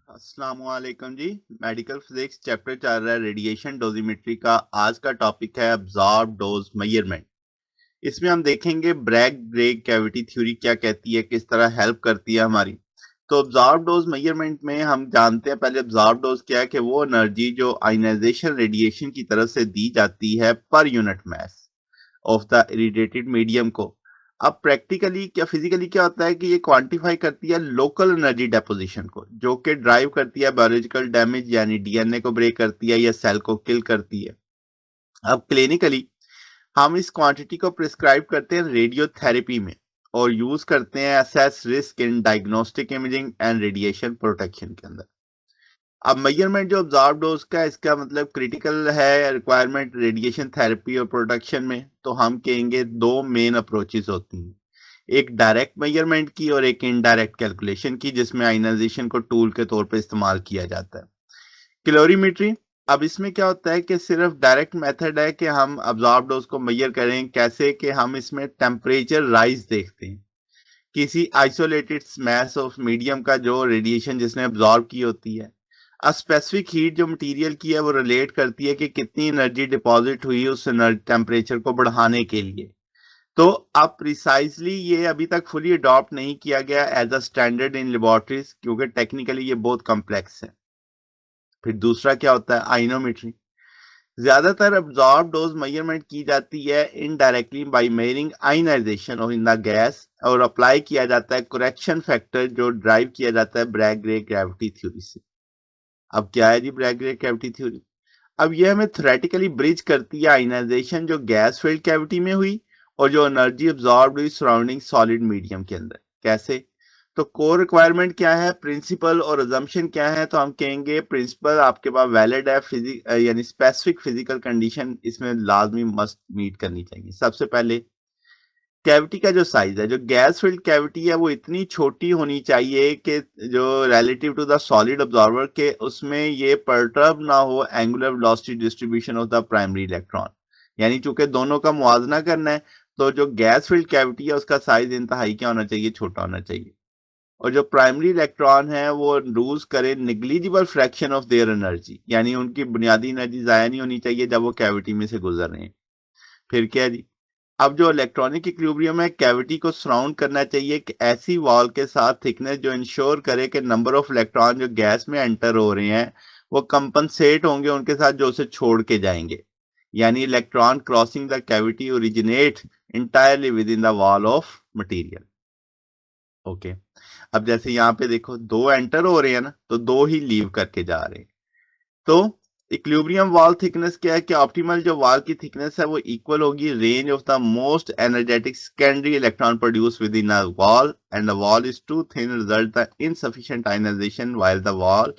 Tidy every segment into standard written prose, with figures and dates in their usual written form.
अस्सलाम वालेकुम जी। Medical physics chapter चल रहा है रेडिएशन डोजिमेट्री का। आज का टॉपिक है अब्जॉर्ब डोज मेजरमेंट। इसमें हम देखेंगे ब्रैग ग्रेग कैविटी थ्योरी क्या कहती है, किस तरह हेल्प करती है हमारी। तो अब्जॉर्ब डोज मेजरमेंट में हम जानते हैं पहले अब्जॉर्ब डोज क्या है कि वो एनर्जी जो आयनाइजेशन रेडिएशन की तरफ से दी जाती है पर unit mass of the irradiated medium को। अब प्रैक्टिकली क्या फिजिकली क्या होता है कि ये क्वांटिफाई करती है लोकल एनर्जी डेपोजिशन को, जो कि ड्राइव करती है बायोलॉजिकल डैमेज यानी डीएनए को ब्रेक करती है या सेल को किल करती है। अब क्लिनिकली हम इस क्वांटिटी को प्रिस्क्राइब करते हैं रेडियोथेरेपी में और यूज करते हैं assess risk in diagnostic imaging and radiation protection के अंदर। अब मेजरमेंट जो ऑब्जर्व डोज का इसका मतलब क्रिटिकल है रिक्वायरमेंट रेडिएशन थेरेपी और प्रोटेक्शन में, तो हम कहेंगे दो मेन अप्रोचेस होती हैं, एक डायरेक्ट मेजरमेंट की और एक इनडायरेक्ट कैलकुलेशन की, जिसमें आयनाइजेशन को टूल के तौर पर इस्तेमाल किया जाता है। कैलोरीमेट्री, अब इसमें क्या होता है कि सिर्फ डायरेक्ट मेथड है कि हम ऑब्जर्व डोज को मेजर करें कैसे कि हम इसमें टेम्परेचर राइज देखते हैं किसी आइसोलेटेड मैस ऑफ मीडियम का जो रेडिएशन जिसने अब्जॉर्ब की होती है। अ स्पेसिफिक हीट जो मटेरियल की है वो रिलेट करती है कि कितनी एनर्जी डिपॉजिट हुई उस टेम्परेचर को बढ़ाने के लिए। तो अब प्रिसाइजली ये अभी तक फुली अडॉप्ट नहीं किया गया as a standard in laboratories, क्योंकि टेक्निकली ये बहुत कॉम्प्लेक्स है। फिर दूसरा क्या होता है आइनोमेट्री। ज्यादातर अब्जॉर्ब डोज मेजरमेंट की जाती है indirectly by measuring ionisation of in the gas और अप्लाई किया जाता है करेक्शन फैक्टर जो ड्राइव किया जाता है ब्रैग ग्रे ग्रेविटी थ्योरी से। अब क्या है जी ब्रैग ग्रे ग्रेविटी थ्योरी? अब यह हमें थ्योरेटिकली ब्रिज करती है आयनाइजेशन जो गैस फील्ड कैविटी में हुई और जो एनर्जी अब्जॉर्ब हुई सराउंडिंग सॉलिड मीडियम के अंदर। कैसे? तो कोर रिक्वायरमेंट क्या है, प्रिंसिपल और अजम्पशन क्या है? तो हम कहेंगे प्रिंसिपल आपके पास वैलिड है, फिजिक यानी स्पेसिफिक फिजिकल कंडीशन इसमें लाजमी मस्ट मीट करनी चाहिए। सबसे पहले कैविटी का जो साइज है, जो गैस फिल्ड कैविटी है वो इतनी छोटी होनी चाहिए कि जो relative to the solid observer के उसमें ये परटर्ब ना हो angular velocity distribution of the primary electron. यानी चूंकि दोनों का मुआवजना करना है, तो जो गैस फिल्ड कैविटी है उसका साइज इंतहाई क्या होना चाहिए, छोटा होना चाहिए। और जो प्राइमरी इलेक्ट्रॉन है वो लूज करे negligible fraction of their energy, यानी उनकी बुनियादी एनर्जी जाया नहीं होनी चाहिए जब वो कैविटी में से गुजर रहे हैं। फिर क्या जी, अब जो इलेक्ट्रॉनिक इक्विलिब्रियम है कैविटी को सराउंड करना चाहिए कि ऐसी वॉल के साथ थिकनेस जो इंश्योर करे कि नंबर ऑफ इलेक्ट्रॉन जो गैस में एंटर हो रहे हैं वो कंपनसेट होंगे उनके साथ जो उसे छोड़ के जाएंगे। यानी electron crossing the cavity originate entirely with in the wall of material. Okay, अब जैसे यहाँ पे देखो दो एंटर हो रहे हैं ना, तो दो ही लीव करके जा रहे हैं। तो इक्विलिब्रियम वॉल थिकनेस क्या है कि ऑप्टिमल जो वॉल की थिकनेस है वो इक्वल होगी range of the most energetic secondary electron produce within a wall and the wall is too thin result the insufficient ionisation while the wall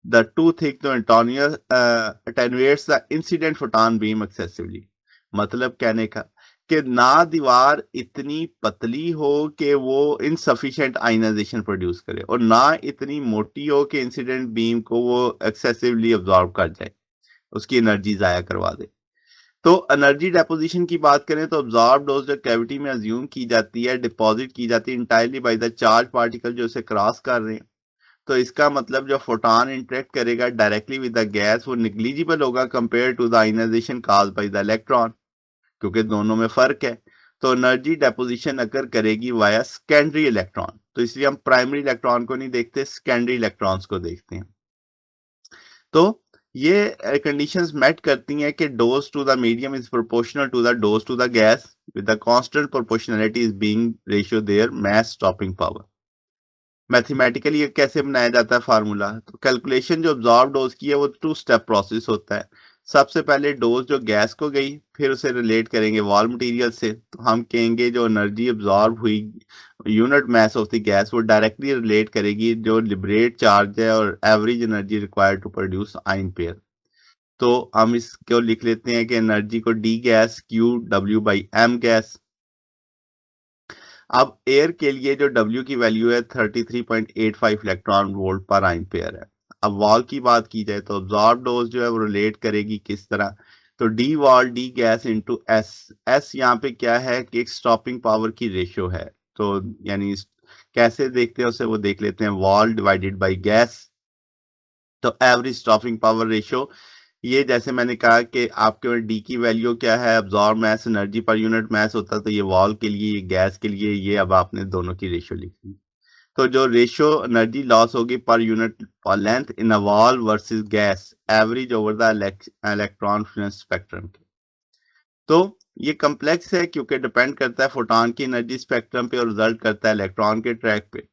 the too thick to attenuates the incident photon beam excessively. मतलब कहने का कि ना दीवार इतनी पतली हो कि वो इनसफिशिएंट आयनाइजेशन प्रोड्यूस करे और ना इतनी मोटी हो कि इंसिडेंट बीम को वो एक्सेसिवली अब्जॉर्ब कर जाए, उसकी एनर्जी जाया करवा दे। तो एनर्जी डेपोजिशन की बात करें तो अब्जॉर्ब डोज जो कैविटी में अज्यूम की जाती है, डिपॉजिट की जाती है entirely by the charge particle जो उसे क्रॉस कर रहे हैं। तो इसका मतलब जो फोटॉन इंटरेक्ट करेगा डायरेक्टली विद द गैस वो निग्लिजिबल होगा compare to the ionisation caused by the electron, क्योंकि दोनों में फर्क है। तो एनर्जी डेपोजिशन अकर करेगी वाया सेकेंडरी इलेक्ट्रॉन, तो इसलिए हम प्राइमरी इलेक्ट्रॉन को नहीं देखते, सेकेंडरी इलेक्ट्रॉन्स को देखते हैं। तो ये कंडीशंस मेट करती हैं कि dose to the medium is proportional to the dose to the gas with the constant proportionality is being ratio their mass stopping power. Mathematically ये कैसे बनाया जाता है फार्मूला? तो कैलकुलेशन जो ऑब्जॉर्व डोज की है वो टू स्टेप प्रोसेस होता है। सबसे पहले डोज जो गैस को गई फिर उसे रिलेट करेंगे वॉल मटेरियल से, तो हम कहेंगे जो एनर्जी ऑब्जॉर्व हुई unit mass of the gas वो डायरेक्टली रिलेट करेगी जो लिबरेट चार्ज है और average energy required to produce ion pair. तो हम इसको लिख लेते हैं कि एनर्जी को D gas Q W by M gas. अब एयर के लिए जो W की वैल्यू है 33.85 इलेक्ट्रॉन वोल्ट पर आइन पेयर है। अब वॉल की बात की जाए तो ऑब्जॉर्ब डोज जो है वो रिलेट करेगी किस तरह? तो D wall D gas into S. S यहाँ पे क्या है कि एक स्टॉपिंग पावर की रेशियो है। तो यानी कैसे देखते हैं उसे वो देख लेते हैं, वॉल डिवाइडेड बाई गैस। तो एवरेज स्टॉपिंग पावर रेशियो, ये जैसे मैंने कहा कि आपके डी की वैल्यू क्या है, अब्जॉर्ब मास एनर्जी पर यूनिट मास होता है, तो ये वॉल के लिए, ये गैस के लिए, ये अब आपने दोनों की रेशियो लिखी। तो जो रेशियो एनर्जी लॉस होगी per unit length in a wall versus gas average over the electron spectrum के। तो ये कम्प्लेक्स है क्योंकि डिपेंड करता है फोटॉन की एनर्जी स्पेक्ट्रम पे और रिजल्ट करता है इलेक्ट्रॉन के ट्रैक पे।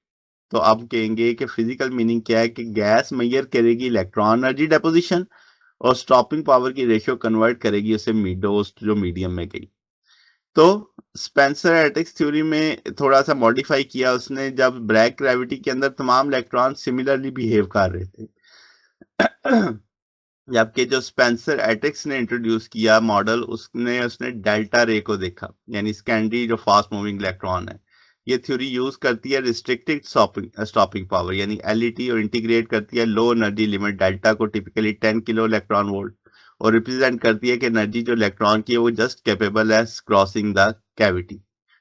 तो अब कहेंगे कि फिजिकल मीनिंग क्या है कि गैस मेजर करेगी इलेक्ट्रॉन एनर्जी डेपोजिशन और स्टॉपिंग पावर की रेशियो कन्वर्ट करेगी उसे मिडोस्ट जो मीडियम में गई। तो स्पेंसर एटिक्स थ्योरी में थोड़ा सा मॉडिफाई किया उसने, जब ब्लैक ग्रेविटी के अंदर तमाम इलेक्ट्रॉन सिमिलरली बिहेव कर रहे थे। जबकि जो स्पेंसर एटिक्स ने इंट्रोड्यूस किया मॉडल, उसने डेल्टा रे को देखा, यानी सेकेंडरी जो फास्ट मूविंग इलेक्ट्रॉन है। ये थ्योरी यूज करती है रिस्ट्रिक्टेड स्टॉपिंग पावर यानी एलईटी, और इंटीग्रेट करती है लो एनर्जी लिमिट डेल्टा को टिपिकली 10 किलो इलेक्ट्रॉन वोल्ट, और रिप्रेजेंट करती है कि एनर्जी जो इलेक्ट्रॉन की है वो जस्ट कैपेबल है क्रॉसिंग द कैविटी।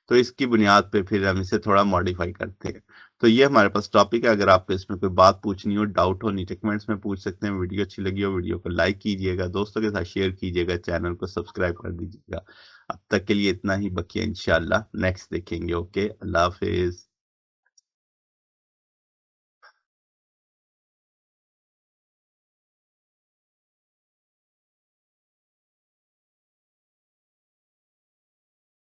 तो इसकी बुनियाद पे फिर हम इसे थोड़ा मॉडिफाई करते हैं। तो ये हमारे पास टॉपिक है। अगर आपको इसमें कोई बात पूछनी हो, डाउट हो, नीचे कमेंट्स में पूछ सकते हैं। वीडियो अच्छी लगी हो वीडियो को लाइक कीजिएगा, दोस्तों के साथ शेयर कीजिएगा, चैनल को सब्सक्राइब कर दीजिएगा। अब तक के लिए इतना ही, बकिया इंशाल्लाह नेक्स्ट देखेंगे। ओके, अल्लाह हाफिज।